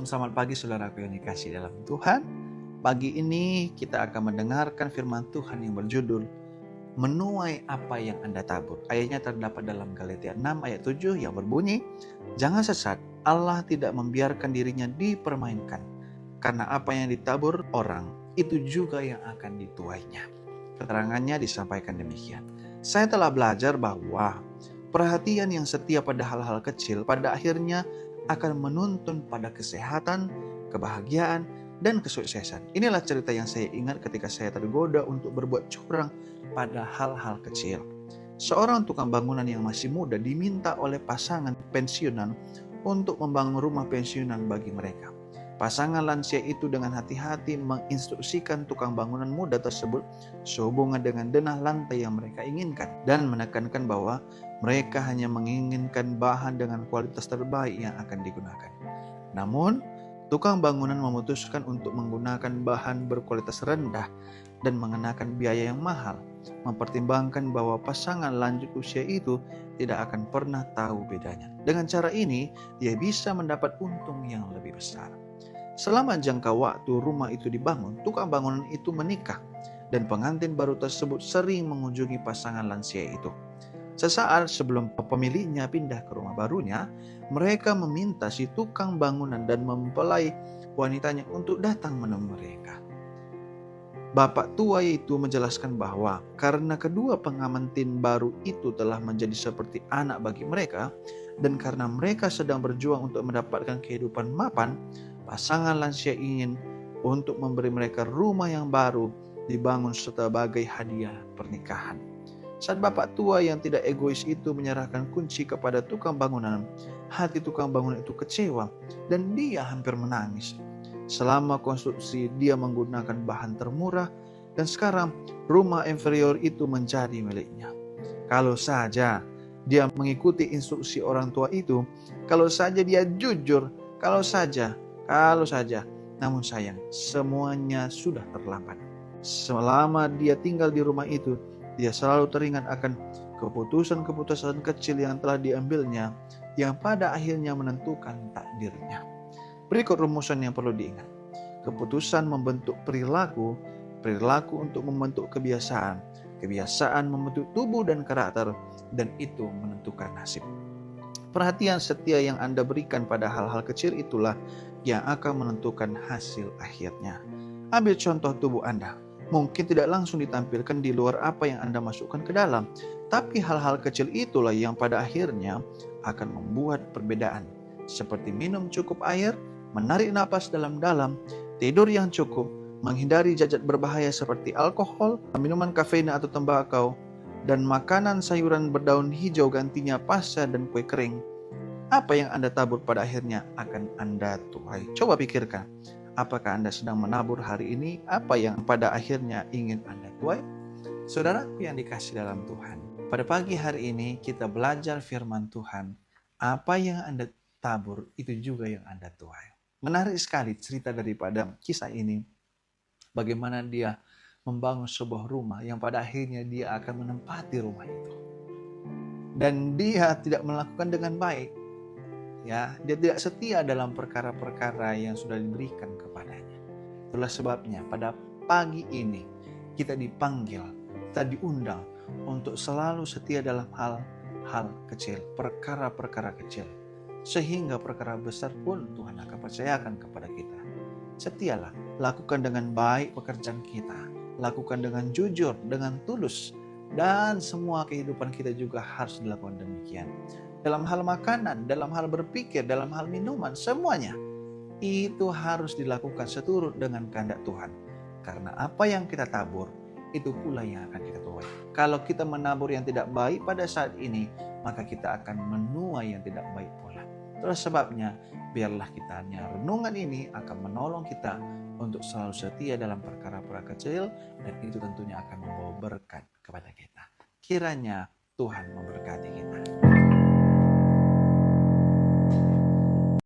selamat pagi saudaraku yang dikasihi dalam Tuhan. Pagi ini kita akan mendengarkan firman Tuhan yang berjudul Menuai apa yang Anda tabur. Ayatnya terdapat dalam Galatia 6 ayat 7 yang berbunyi, jangan sesat, Allah tidak membiarkan dirinya dipermainkan. Karena apa yang ditabur orang, itu juga yang akan dituainya. Keterangannya disampaikan demikian. Saya telah belajar bahwa perhatian yang setia pada hal-hal kecil pada akhirnya akan menuntun pada kesehatan, kebahagiaan, dan kesuksesan. Inilah cerita yang saya ingat ketika saya tergoda untuk berbuat curang pada hal-hal kecil. Seorang tukang bangunan yang masih muda diminta oleh pasangan pensiunan untuk membangun rumah pensiunan bagi mereka. Pasangan lansia itu dengan hati-hati menginstruksikan tukang bangunan muda tersebut sehubungan dengan denah lantai yang mereka inginkan dan menekankan bahwa mereka hanya menginginkan bahan dengan kualitas terbaik yang akan digunakan. Namun, tukang bangunan memutuskan untuk menggunakan bahan berkualitas rendah dan mengenakan biaya yang mahal, mempertimbangkan bahwa pasangan lanjut usia itu tidak akan pernah tahu bedanya. Dengan cara ini, dia bisa mendapat untung yang lebih besar. Selama jangka waktu rumah itu dibangun, tukang bangunan itu menikah dan pengantin baru tersebut sering mengunjungi pasangan lansia itu. Sesaat sebelum pemiliknya pindah ke rumah barunya, mereka meminta si tukang bangunan dan mempelai wanitanya untuk datang menemui mereka. Bapak tua itu menjelaskan bahwa karena kedua pengantin baru itu telah menjadi seperti anak bagi mereka, dan karena mereka sedang berjuang untuk mendapatkan kehidupan mapan, pasangan lansia ingin untuk memberi mereka rumah yang baru dibangun sebagai hadiah pernikahan. Saat bapak tua yang tidak egois itu menyerahkan kunci kepada tukang bangunan, hati tukang bangunan itu kecewa dan dia hampir menangis. Selama konstruksi dia menggunakan bahan termurah dan sekarang rumah inferior itu menjadi miliknya. Kalau saja dia mengikuti instruksi orang tua itu, kalau saja dia jujur, kalau saja. Namun sayang, semuanya sudah terlambat. Selama dia tinggal di rumah itu, dia selalu teringat akan keputusan-keputusan kecil yang telah diambilnya, yang pada akhirnya menentukan takdirnya. Berikut rumusan yang perlu diingat. Keputusan membentuk perilaku, perilaku untuk membentuk kebiasaan, kebiasaan membentuk tubuh dan karakter, dan itu menentukan nasib. Perhatian setia yang Anda berikan pada hal-hal kecil itulah yang akan menentukan hasil akhirnya. Ambil contoh tubuh Anda. Mungkin tidak langsung ditampilkan di luar apa yang Anda masukkan ke dalam, tapi hal-hal kecil itulah yang pada akhirnya akan membuat perbedaan. Seperti minum cukup air, menarik napas dalam-dalam, tidur yang cukup, menghindari zat berbahaya seperti alkohol, minuman kafein atau tembakau, dan makanan sayuran berdaun hijau gantinya pasta dan kue kering. Apa yang Anda tabur pada akhirnya akan Anda tuai. Coba pikirkan. Apakah Anda sedang menabur hari ini apa yang pada akhirnya ingin Anda tuai? Saudaraku yang dikasihi dalam Tuhan, pada pagi hari ini kita belajar firman Tuhan. Apa yang Anda tabur itu juga yang Anda tuai. Menarik sekali cerita daripada kisah ini. Bagaimana dia membangun sebuah rumah yang pada akhirnya dia akan menempati rumah itu. Dan dia tidak melakukan dengan baik. Ya, dia tidak setia dalam perkara-perkara yang sudah diberikan kepadanya. Itulah sebabnya pada pagi ini kita dipanggil, kita diundang untuk selalu setia dalam hal-hal kecil, perkara-perkara kecil. Sehingga perkara besar pun Tuhan akan percayakan kepada kita. Setialah, lakukan dengan baik pekerjaan kita, lakukan dengan jujur, dengan tulus, dan semua kehidupan kita juga harus dilakukan demikian. Dalam hal makanan, dalam hal berpikir, dalam hal minuman, semuanya itu harus dilakukan seturut dengan kehendak Tuhan. Karena apa yang kita tabur, itu pula yang akan kita tuai. Kalau kita menabur yang tidak baik pada saat ini, maka kita akan menuai yang tidak baik pula. Itulah sebabnya, biarlah kitanya renungan ini akan menolong kita untuk selalu setia dalam perkara-perkara kecil, dan itu tentunya akan membawa berkat kepada kita. Kiranya Tuhan memberkati kita.